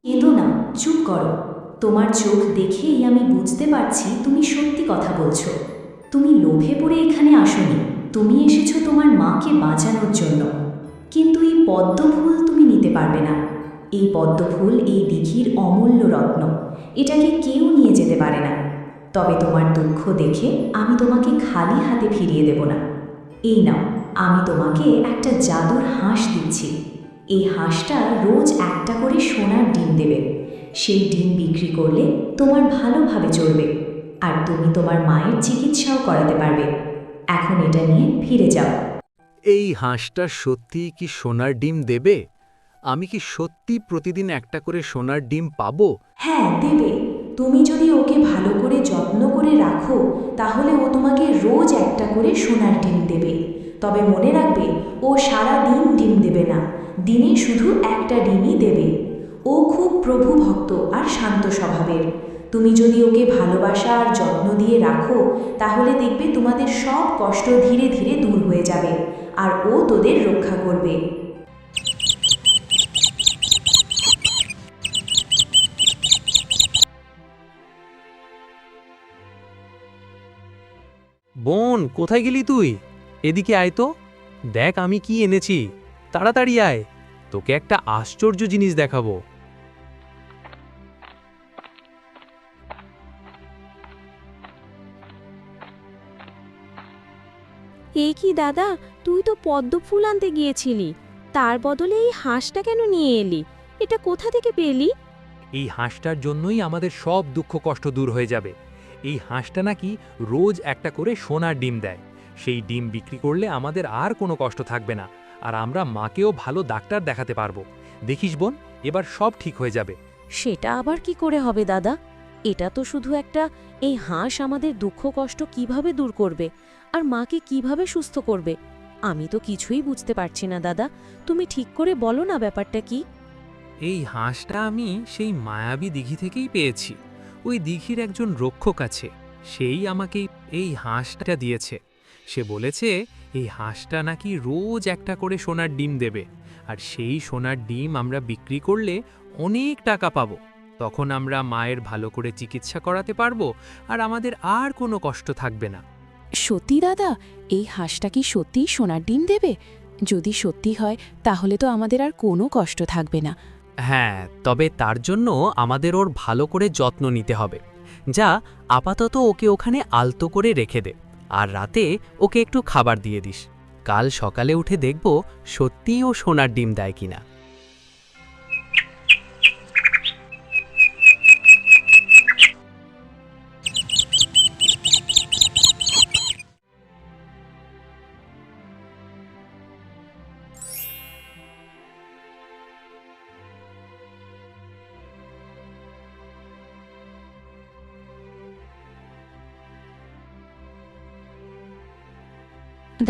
কেঁদো না, চুপ করো। তোমার চোখ দেখেই আমি বুঝতে পারছি তুমি সত্যি কথা বলছো। তুমি লোভে পড়ে এখানে আসোনি, তুমি এসেছো তোমার মাকে বাঁচানোর জন্য। কিন্তু এই পদ্ম ফুল তুমি নিতে পারবে না। এই পদ্ম ফুল এই দিঘির অমূল্য রত্ন, এটাকে কেউ নিয়ে যেতে পারে না। তবে তোমার দুঃখ দেখে আমি তোমাকে খালি হাতে ফিরিয়ে দেব না। এই নাও, আমি তোমাকে একটা জাদুর হাঁস দিচ্ছি। এই হাঁসটা রোজ একটা করে সোনার ডিম দেবে। সেই ডিম বিক্রি করলে তোমার ভালোভাবে চলবে, আর তুমি তোমার মায়ের চিকিৎসাও করাতে পারবে। এখন এটা নিয়ে ফিরে যাও। এই হাঁসটা সত্যিই কি সোনার ডিম দেবে? আমি কি সত্যি প্রতিদিন একটা করে সোনার ডিম পাবো? হ্যাঁ, দেবে। তুমি যদি ওকে ভালো করে যত্ন করে রাখো, তাহলে ও তোমাকে রোজ একটা করে সোনার ডিম দেবে। তবে মনে রাখবে, ও সারা দিন ডিম দেবে না, দিনে শুধু একটা ডিমই দেবে। ও খুব প্রভু ভক্ত আর শান্ত স্বভাবের। তুমি যদি ওকে ভালোবাসা আর যত্ন দিয়ে রাখো, তাহলে দেখবে তোমাদের সব কষ্ট ধীরে ধীরে দূর হয়ে যাবে, আর ও তোদের রক্ষা করবে। বোন, কোথায় গেলি তুই? এদিকে আয় তো, দেখ আমি কি এনেছি। তাড়াতাড়ি আয়, তোকে একটা আশ্চর্য জিনিস দেখাবো। এ কি দাদা, তুই তো পদ্ম ফুল আনতে গিয়েছিলি, তার বদলে এই হাঁসটা কেন নিয়ে এলি? এটা কোথা থেকে পেলি? এই হাঁসটার জন্যই আমাদের সব দুঃখ কষ্ট দূর হয়ে যাবে। এই হাঁসটা নাকি রোজ একটা করে সোনার ডিম দেয়। সেই ডিম বিক্রি করলে আমাদের আর কোনো কষ্ট থাকবে না, আর আমরা মাকেও ভালো ডাক্তার দেখাতে পারবো। দেখিস বোন, এবার সব ঠিক হয়ে যাবে। সেটা আবার কি করে হবে দাদা? এটা তো শুধু একটা, এই হাঁস আমাদের দুঃখ কষ্ট কিভাবে দূর করবে আর মাকে কিভাবে সুস্থ করবে? আমি তো কিছুই বুঝতে পারছি না দাদা, তুমি ঠিক করে বলো না ব্যাপারটা কি। এই হাঁসটা আমি সেই মায়াবী দিঘি থেকেই পেয়েছি। ওই দিঘির একজন রক্ষক আছে, সেই আমাকে এই হাঁসটা দিয়েছে। সে বলেছে এই হাঁসটা নাকি রোজ একটা করে সোনার ডিম দেবে, আর সেই সোনার ডিম আমরা বিক্রি করলে অনেক টাকা পাবো। তখন আমরা মায়ের ভালো করে চিকিৎসা করাতে পারবো, আর আমাদের আর কোনো কষ্ট থাকবে না। সত্যি দাদা, এই হাঁসটা কি সত্যিই সোনার ডিম দেবে? যদি সত্যি হয় তাহলে তো আমাদের আর কোনো কষ্ট থাকবে না। হ্যাঁ, তবে তার জন্য আমাদের ওর ভালো করে যত্ন নিতে হবে। যা, আপাতত ওকে ওখানে আলতো করে রেখে দে, আর রাতে ওকে একটু খাবার দিয়ে দিস। কাল সকালে উঠে দেখব সত্যিই ও সোনার ডিম দেয় কিনা।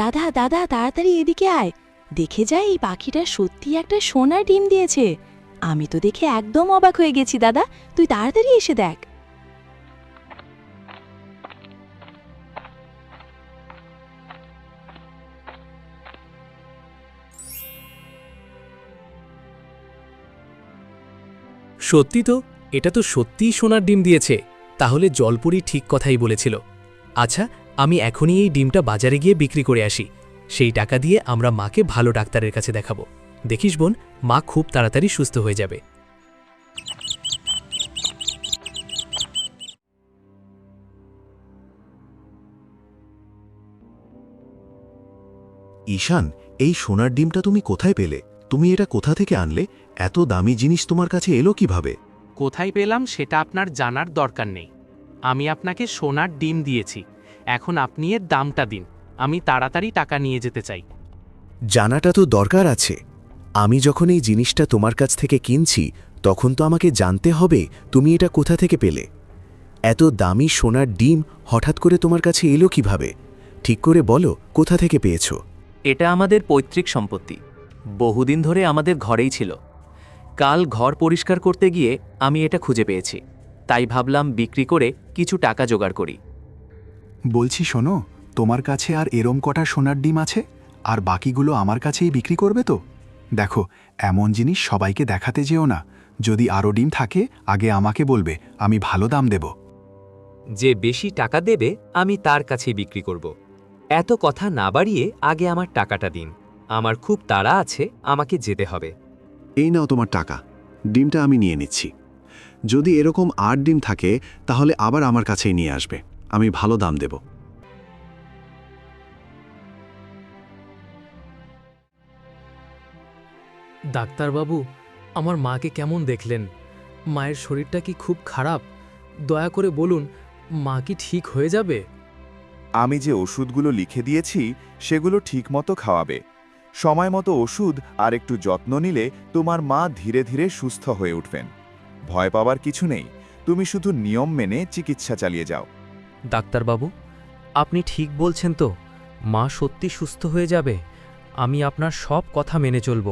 দাদা দাদা, তাড়াতাড়ি এদিকে আয়, দেখে যাই এই পাখিটা সত্যি একটা সোনার ডিম দিয়েছে। আমি তো দেখে একদম অবাক হয়ে গেছি দাদা, তুই তাড়াতাড়ি এসে দেখ। সত্যি তো, এটা তো সত্যিই সোনার ডিম দিয়েছে। তাহলে জলপুরি ঠিক কথাই বলেছিল। আচ্ছা, আমি এখনই এই ডিমটা বাজারে গিয়ে বিক্রি করে আসি। সেই টাকা দিয়ে আমরা মাকে ভালো ডাক্তারের কাছে দেখাবো। দেখিস বোন, মা খুব তাড়াতাড়ি সুস্থ হয়ে যাবে। ঈশান, এই সোনার ডিমটা তুমি কোথায় পেলে? তুমি এটা কোথা থেকে আনলে? এত দামি জিনিস তোমার কাছে এলো কিভাবে? কোথায় পেলাম সেটা আপনার জানার দরকার নেই। আমি আপনাকে সোনার ডিম দিয়েছি, এখন আপনি এর দামটা দিন। আমি তাড়াতাড়ি টাকা নিয়ে যেতে চাই। জানাটা তো দরকার আছে। আমি যখন এই জিনিসটা তোমার কাছ থেকে কিনছি, তখন তো আমাকে জানতে হবে তুমি এটা কোথা থেকে পেলে। এত দামি সোনার ডিম হঠাৎ করে তোমার কাছে এলো কিভাবে? ঠিক করে বলো, কোথা থেকে পেয়েছো? এটা আমাদের পৈতৃক সম্পত্তি, বহুদিন ধরে আমাদের ঘরেই ছিল। কাল ঘর পরিষ্কার করতে গিয়ে আমি এটা খুঁজে পেয়েছি, তাই ভাবলাম বিক্রি করে কিছু টাকা জোগাড় করি। বলছি শোনো, তোমার কাছে আর এরম কটা সোনার ডিম আছে? আর বাকিগুলো আমার কাছেই বিক্রি করবে তো? দেখো, এমন জিনিস সবাইকে দেখাতে যেও না। যদি আরও ডিম থাকে আগে আমাকে বলবে, আমি ভালো দাম দেব। যে বেশি টাকা দেবে আমি তার কাছেই বিক্রি করব। এত কথা না বাড়িয়ে আগে আমার টাকাটা দিন। আমার খুব তাড়া আছে, আমাকে যেতে হবে। এই নাও তোমার টাকা, ডিমটা আমি নিয়ে নিচ্ছি। যদি এরকম 8 ডিম থাকে তাহলে আবার আমার কাছেই নিয়ে আসবে, আমি ভালো দাম দেব। ডাক্তারবাবু, আমার মাকে কেমন দেখলেন? মায়ের শরীরটা কি খুব খারাপ? দয়া করে বলুন, মা কি ঠিক হয়ে যাবে? আমি যে ওষুধগুলো লিখে দিয়েছি সেগুলো ঠিকমতো খাওয়াবে। সময় মতো ওষুধ আর একটু যত্ন নিলে তোমার মা ধীরে ধীরে সুস্থ হয়ে উঠবেন। ভয় পাওয়ার কিছু নেই, তুমি শুধু নিয়ম মেনে চিকিৎসা চালিয়ে যাও। ডাক্তারবাবু, আপনি ঠিক বলছেন তো? মা সত্যি সুস্থ হয়ে যাবে? আমি আপনার সব কথা মেনে চলব।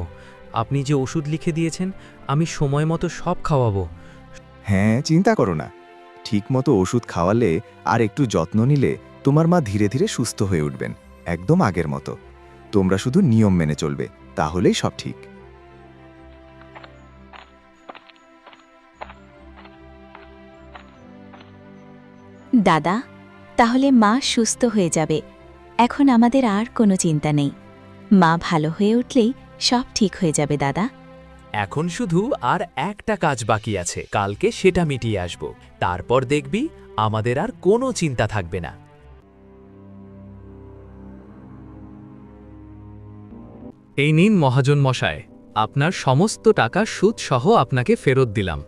আপনি যে ওষুধ লিখে দিয়েছেন আমি সময় মতো সব খাওয়াবো। হ্যাঁ, চিন্তা করো না। ঠিকমতো ওষুধ খাওয়ালে আর একটু যত্ন নিলে তোমার মা ধীরে ধীরে সুস্থ হয়ে উঠবেন, একদম আগের মতো। তোমরা শুধু নিয়ম মেনে চলবে, তাহলেই সব ঠিক। দাদা, তাহলে মা সুস্থ হয়ে যাবে। এখন আমাদের আর কোনো চিন্তা নেই। মা ভালো হয়ে উঠলেই সব ঠিক হয়ে যাবে দাদা। এখন শুধু আর একটা কাজ বাকি আছে, কালকে সেটা মিটিয়ে আসব। তারপর দেখবি আমাদের আর কোনো চিন্তা থাকবে না। এই নিন মহাজন মশায়, আপনার সমস্ত টাকা সুদ সহ আপনাকে ফেরত দিলাম।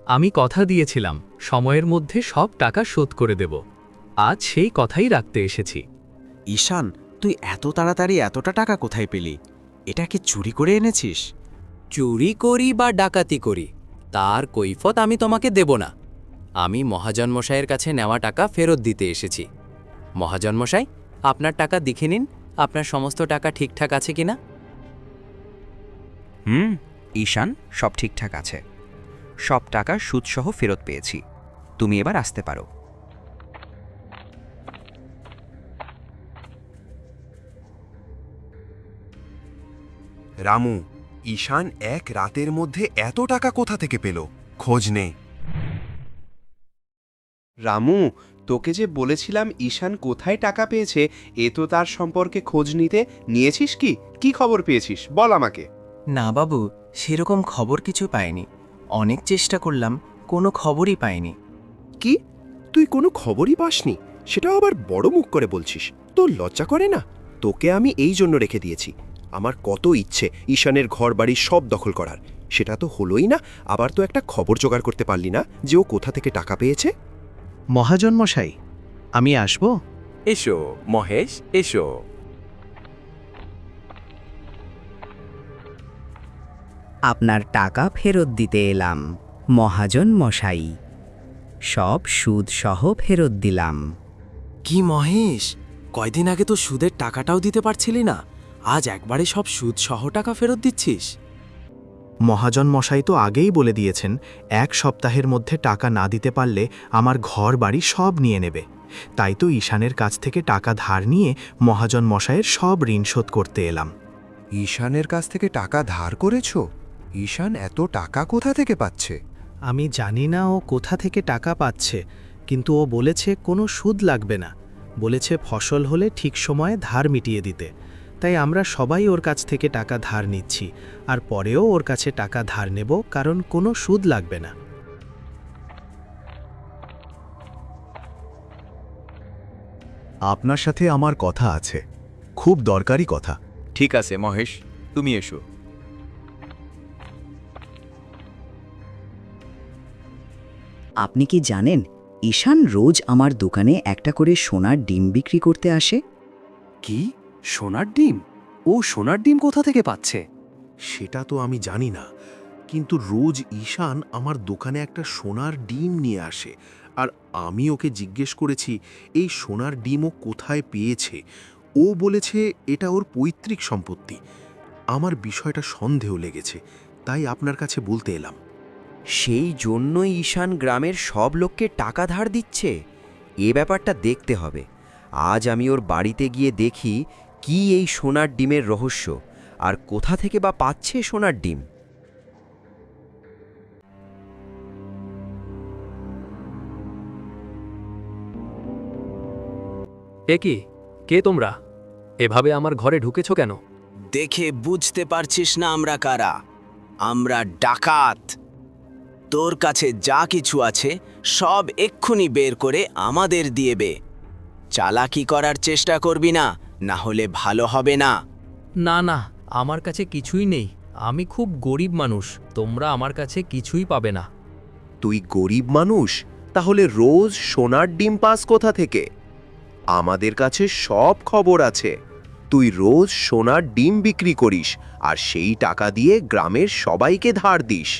আমি কথা দিয়েছিলাম সময়ের মধ্যে সব টাকা শোধ করে দেব। আজ সেই কথাই রাখতে এসেছি। ঈশান, তুই এত তাড়াতাড়ি এতটা টাকা কোথায় পেলি? এটা কি চুরি করে এনেছিস? চুরি করি বা ডাকাতি করি তার কৈফত আমি তোমাকে দেব না। আমি মহাজন মশাইয়ের কাছে নেওয়া টাকা ফেরত দিতে এসেছি। মহাজন মশাই, আপনার টাকা দেখে নিন, আপনার সমস্ত টাকা ঠিকঠাক আছে কিনা। ঈশান, সব ঠিকঠাক আছে। সব টাকা সুদসহ ফেরত পেয়েছি। তুমি এবার আসতে পারো। রামু, ঈশান এক রাতের মধ্যে এত টাকা কোথা থেকে পেল? খোঁজ নে। রামু, তোকে যে বলেছিলাম ঈশান কোথায় টাকা পেয়েছে, এ তো তার সম্পর্কে খোঁজ নিতে নিয়েছিস। কি খবর পেয়েছিস বল আমাকে। না বাবু, সেরকম খবর কিছু পাইনি। অনেক চেষ্টা করলাম, কোনো খবরই পাইনি। কি? তুই কোনো খবরই পাসনি? সেটাও আবার বড় মুখ করে বলছিস? তোর লজ্জা করে না? তোকে আমি এই জন্য রেখে দিয়েছি। আমার কত ইচ্ছে ঈশানের ঘর বাড়ি সব দখল করার, সেটা তো হলোই না। আবার তো একটা খবর জোগাড় করতে পারলি না যে ও কোথা থেকে টাকা পেয়েছে। মহাজন মশাই, আমি আসব? এসো মহেশ, এসো। আপনার টাকা ফেরত দিতে এলাম মহাজন মশাই। সব সুদ সহ ফেরত দিলাম। কি মহেশ, কয়দিন আগে তো সুদের টাকাটাও দিতে পারছিলি না, আজ একবারে সব সুদ সহ টাকা ফেরত দিচ্ছিস? মহাজন মশাই তো আগেই বলে দিয়েছেন 1 সপ্তাহের মধ্যে টাকা না দিতে পারলে আমার ঘর বাড়ি সব নিয়ে নেবে। তাই তো ঈশানের কাছ থেকে টাকা ধার নিয়ে মহাজন মশাইয়ের সব ঋণ শোধ করতে এলাম। ঈশানের কাছ থেকে টাকা ধার করেছ? ঈশান এত টাকা কোথা থেকে পাচ্ছে? আমি জানি না ও কোথা থেকে টাকা পাচ্ছে, কিন্তু ও বলেছে কোনো সুদ লাগবে না। বলেছে ফসল হলে ঠিক সময়ে ধার মিটিয়ে দিতে। তাই আমরা সবাই ওর কাছ থেকে টাকা ধার নিচ্ছি, আর পরেও ওর কাছে টাকা ধার নেব, কারণ কোনো সুদ লাগবে না। আপনার সাথে আমার কথা আছে, খুব দরকারি কথা। ঠিক আছে মহেশ, তুমি এসো। আপনি কি জানেন ঈশান রোজ আমার দোকানে একটা করে সোনার ডিম বিক্রি করতে আসে? কি? সোনার ডিম? ও সোনার ডিম কোথা থেকে পাচ্ছে? সেটা তো আমি জানি না, কিন্তু রোজ ঈশান আমার দোকানে একটা সোনার ডিম নিয়ে আসে, আর আমি ওকে জিজ্ঞেস করেছি এই সোনার ডিম ও কোথায় পেয়েছে। ও বলেছে এটা ওর পৈতৃক সম্পত্তি। আমার বিষয়টা সন্দেহ লেগেছে, তাই আপনার কাছে বলতে এলাম। সেই জন্যই ঈশান গ্রামের সব লোককে টাকা ধার দিচ্ছে? এ ব্যাপারটা দেখতে হবে। আজ আমি ওর বাড়িতে গিয়ে দেখি কি এই সোনার ডিমের রহস্য, আর কোথা থেকে বা পাচ্ছে সোনার ডিম? এ কি, কে তোমরা? এভাবে আমার ঘরে ঢুকেছো কেন? দেখে বুঝতে পারছিস না আমরা কারা? আমরা ডাকাত। তোর কাছে যা কিছু আছে সব এক্ষুনি বের করে আমাদের দিয়েবে। চালাকি করার চেষ্টা করবি না, না হলে ভালো হবে না। না না, আমার কাছে কিছুই নেই। আমি খুব গরিব মানুষ, তোমরা আমার কাছে কিছুই পাবে না। তুই গরিব মানুষ, তাহলে রোজ সোনার ডিম পাস কোথা থেকে? আমাদের কাছে সব খবর আছে। তুই রোজ সোনার ডিম বিক্রি করিস আর সেই টাকা দিয়ে গ্রামের সবাইকে ধার দিস।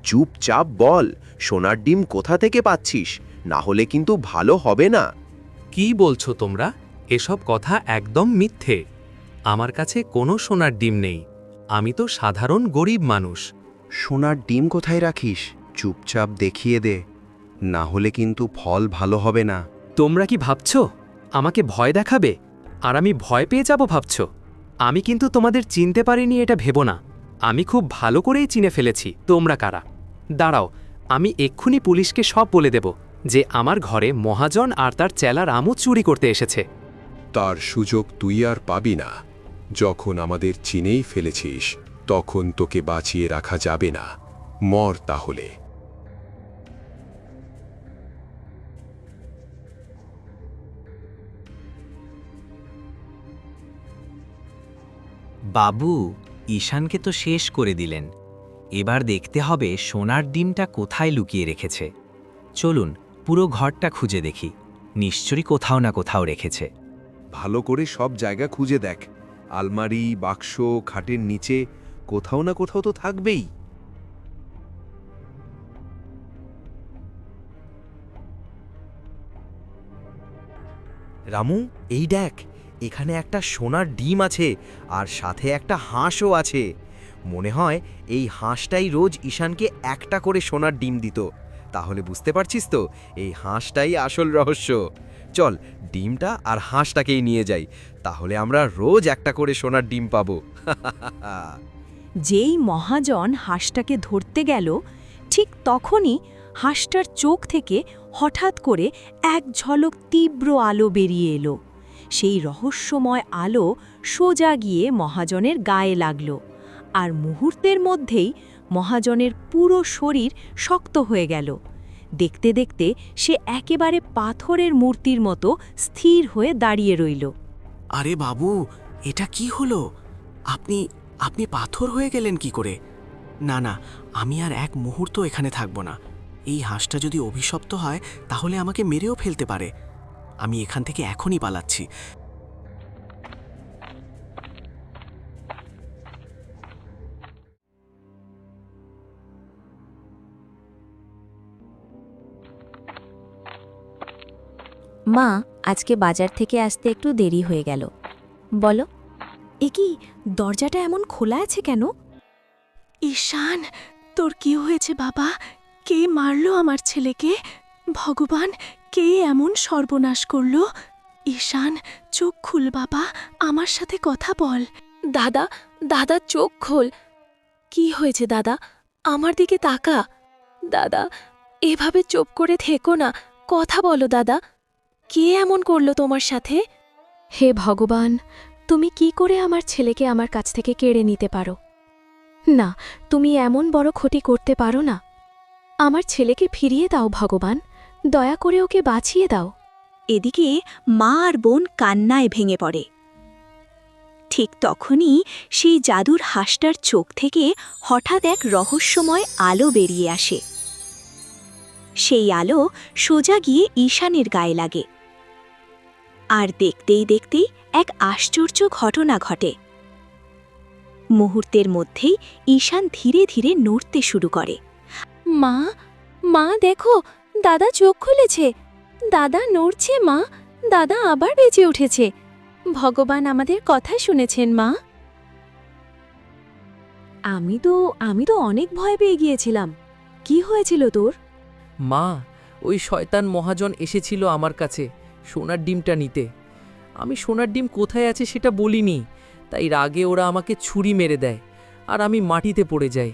চুপচাপ বল সোনার ডিম কোথা থেকে পাচ্ছিস, না হলে কিন্তু ভালো হবে না। কি বলছো তোমরা? এসব কথা একদম মিথ্যে। আমার কাছে কোনো সোনার ডিম নেই। আমি তো সাধারণ গরিব মানুষ। সোনার ডিম কোথায় রাখিস চুপচাপ দেখিয়ে দে, না হলে কিন্তু ফল ভালো হবে না। তোমরা কি ভাবছো আমাকে ভয় দেখাবে আর আমি ভয় পেয়ে যাব ভাবছো? আমি কিন্তু তোমাদের চিনতে পারিনি এটা ভেবো না। আমি খুব ভালো করেই চিনে ফেলেছি তোমরা কারা। দাঁড়াও, আমি এক্ষুনি পুলিশকে সব বলে দেব যে আমার ঘরে মহাজন আর তার চেলা রামু চুরি করতে এসেছে। তার সুযোগ তুই আর পাবি না। যখন আমাদের চিনেই ফেলেছিস তখন তোকে বাঁচিয়ে রাখা যাবে না। মর তাহলে। বাবু, ঈশানকে তো শেষ করে দিলেন। এবার দেখতে হবে সোনার ডিমটা কোথায় লুকিয়ে রেখেছে। চলুন পুরো ঘরটা খুঁজে দেখি, নিশ্চয়ই কোথাও না কোথাও রেখেছে। ভালো করে সব জায়গা খুঁজে দেখ, আলমারি, বাক্স, খাটের নিচে, কোথাও না কোথাও তো থাকবেই। রামু, এই দেখ, এখানে একটা সোনার ডিম আছে আর সাথে একটা হাঁসও আছে। মনে হয় এই হাঁসটাই রোজ ঈশানকে একটা করে সোনার ডিম দিত। তাহলে বুঝতে পারছিস তো, এই হাঁসটাই আসল রহস্য। চল ডিমটা আর হাঁসটাকেই নিয়ে যাই, তাহলে আমরা রোজ একটা করে সোনার ডিম পাবো। যেই মহাজন হাঁসটাকে ধরতে গেল, ঠিক তখনই হাঁসটার চোখ থেকে হঠাৎ করে এক ঝলক তীব্র আলো বেরিয়ে এলো। সেই রহস্যময় আলো সোজা গিয়ে মহাজনের গায়ে লাগল, আর মুহূর্তের মধ্যেই মহাজনের পুরো শরীর শক্ত হয়ে গেল। দেখতে দেখতে সে একেবারে পাথরের মূর্তির মতো স্থির হয়ে দাঁড়িয়ে রইল। আরে বাবু, এটা কি হলো? আপনি পাথর হয়ে গেলেন কি করে? না না, আমি আর এক মুহূর্ত এখানে থাকব না। এই হাঁসটা যদি অভিশপ্ত হয় তাহলে আমাকে মেরেও ফেলতে পারে। আমি এখান থেকে এখনই পালাচ্ছি। মা, আজকে বাজার থেকে আসতে একটু দেরি হয়ে গেল। বলো। এ কি, দরজাটা এমন খোলা আছে কেন? ঈশান, তোর কি হয়েছে বাবা? কে মারলো আমার ছেলেকে? ভগবান, কে এমন সর্বনাশ করলো? ঈশান, চোখ খুল বাবা, আমার সাথে কথা বল। দাদা, দাদা চোখ খোল। কি হয়েছে দাদা? আমার দিকে তাকা। দাদা, এভাবে চুপ করে থেকো না, কথা বলো দাদা। কে এমন করলো তোমার সাথে? হে ভগবান, তুমি কি করে আমার ছেলেকে আমার কাছ থেকে কেড়ে নিতে পারো? না, তুমি এমন বড় ক্ষতি করতে পারো না। আমার ছেলেকে ফিরিয়ে দাও ভগবান, দয়া করে ওকে বাঁচিয়ে দাও। এদিকে মা আর বোন কান্নায় ভেঙে পড়ে। ঠিক তখনই সেই জাদুর হাঁসটার চোখ থেকে হঠাৎ এক রহস্যময় আলো বেরিয়ে আসে। সেই আলো সোজা গিয়ে ঈশানের গায়ে লাগে, আর দেখতেই দেখতেই এক আশ্চর্য ঘটনা ঘটে। মুহূর্তের মধ্যেই ঈশান ধীরে ধীরে নড়তে শুরু করে। মা, মা দেখো, দাদা চোখ খুলেছে। দাদা নড়ছে মা, দাদা আবার বেঁচে উঠেছে। ভগবান আমাদের কথা শুনেছেন মা। আমি তো অনেক ভয় পেয়ে গিয়েছিলাম। কি হয়েছিল তোর? মা, ওই শয়তান মহাজন এসেছিল আমার কাছে সোনার ডিমটা নিতে। আমি সোনার ডিম কোথায় আছে সেটা বলিনি, তাই রাগে ওরা আমাকে ছুরি মেরে দেয় আর আমি মাটিতে পড়ে যাই।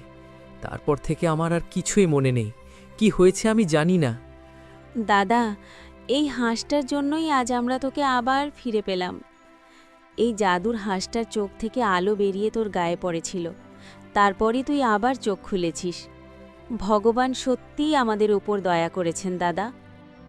তারপর থেকে আমার আর কিছুই মনে নেই, কি হয়েছে আমি জানি না। দাদা, এই হাঁসটার জন্যই আজ আমরা তোকে আবার ফিরে পেলাম। এই জাদুর হাঁসটার চোখ থেকে আলো বেরিয়ে তোর গায়ে পড়েছিল, তারপরই তুই আবার চোখ খুলেছিস। ভগবান সত্যিই আমাদের উপর দয়া করেছেন দাদা।